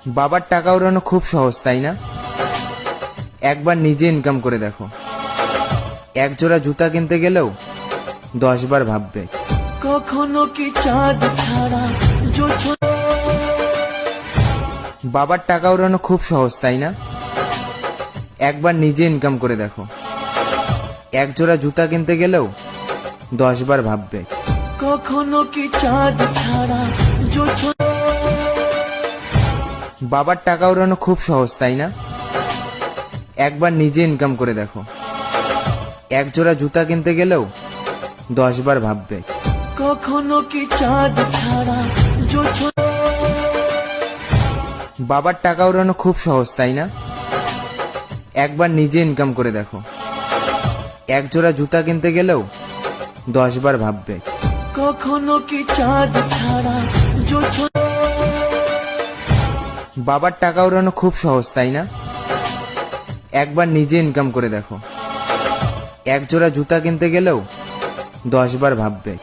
বাবার টাকা উড়ানো খুব সহজ, তাই না? একবার নিজে ইনকাম করে দেখো। এক জোড়া জুতা কিনতে গেলেও 10 বার ভাববে। কখনো কি চাঁদ ছাড়া বাবার টাকা উড়ানো খুব সহজ, তাই না? একবার নিজে ইনকাম করে দেখো। এক জোড়া জুতা কিনতে গেলেও 10 বার ভাববে। কখনো কি চাঁদ ছাড়া বাবার টাকা উড়ানো খুব সহজ, তাই না? একবার নিজে ইনকাম করে দেখো। এক জোড়া জুতা কিনতে গেলেও 10 বার ভাববে। কখনো কি চাঁদ ছাড়া বাবার টাকা উড়ানো খুব সহজ, তাই না? একবার নিজে ইনকাম করে দেখো। এক জোড়া জুতা কিনতে গেলেও 10 বার ভাববে। কখনো কি চাঁদ ছাড়া বাবার টাকা উড়ানো খুব সহজ, তাই না? একবার নিজে ইনকাম করে দেখো। এক জোড়া জুতা কিনতে গেলেও 10 বার ভাববে।